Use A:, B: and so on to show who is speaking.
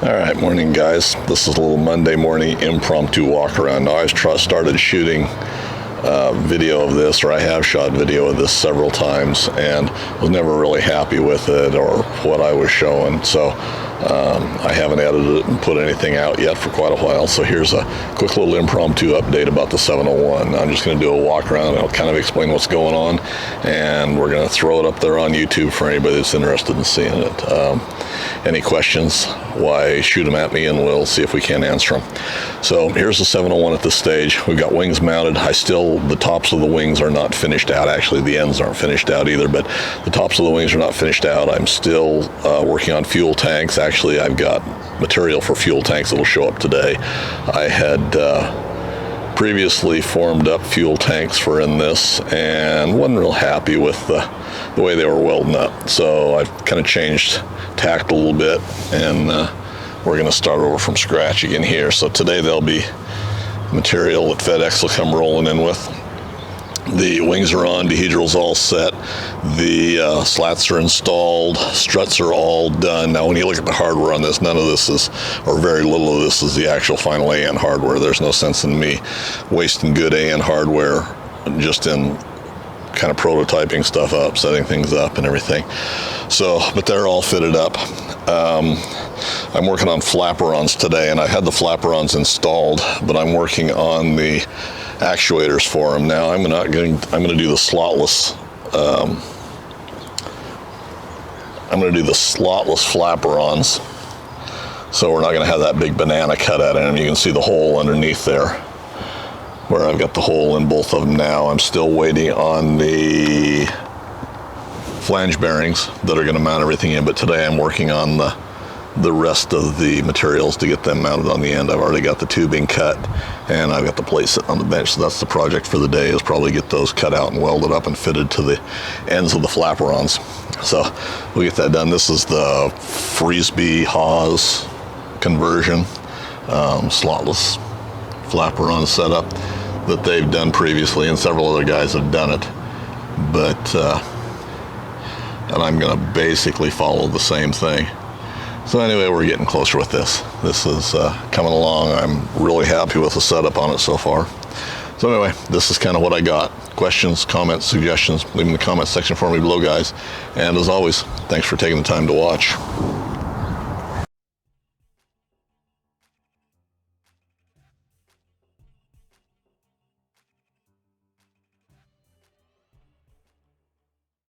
A: All right, morning guys. This is a little Monday morning impromptu walk around. Now I've started shooting video of this, or I have shot video of this several times, and was never really happy with it or what I was showing. So I haven't edited it and put anything out yet for quite a while. So here's a quick little impromptu update about the 701. I'm just going to do a walk around and I'll kind of explain what's going on, and we're going to throw it up there on YouTube for anybody that's interested in seeing it. Any questions, why, shoot them at me and we'll see if we can answer them. So here's the 701 at this stage. We've got wings mounted. The tops of the wings are not finished out. Actually, the ends aren't finished out either, but the tops of the wings are not finished out. I'm still working on fuel tanks. Actually, I've got material for fuel tanks that'll show up today. I had previously formed up fuel tanks for in this and wasn't real happy with the way they were welding up. So I've kind of changed tact a little bit, and we're going to start over from scratch again here. So today there'll be material that FedEx will come rolling in with. The wings are on, dehedral's all set, the slats are installed, struts are all done. Now when you look at the hardware on this, none of this is, or very little of this is the actual final AN hardware. There's no sense in me wasting good AN hardware just in kind of prototyping stuff up, setting things up and everything. So, but they're all fitted up. I'm working on flaperons today, and I had the flaperons installed, but I'm working on the actuators for them. Now I'm going to do the slotless. I'm going to do the slotless flaperons. So we're not going to have that big banana cut out of them. You can see the hole underneath there, where I've got the hole in both of them now. I'm still waiting on the flange bearings that are going to mount everything in, but today I'm working on the rest of the materials to get them mounted on the end. I've already got the tubing cut, and I've got the plate sitting on the bench, so that's the project for the day, is probably get those cut out and welded up and fitted to the ends of the flaperons. So we'll get that done. This is the Frisbee Haas conversion, slotless flaperon setup that they've done previously, and several other guys have done it, but and I'm going to basically follow the same thing. So anyway, we're getting closer with this. This is coming along. I'm really happy with the setup on it so far. So anyway, this is kind of what I got. Questions, comments, suggestions, leave them in the comment section for me below, guys. And as always, thanks for taking the time to watch.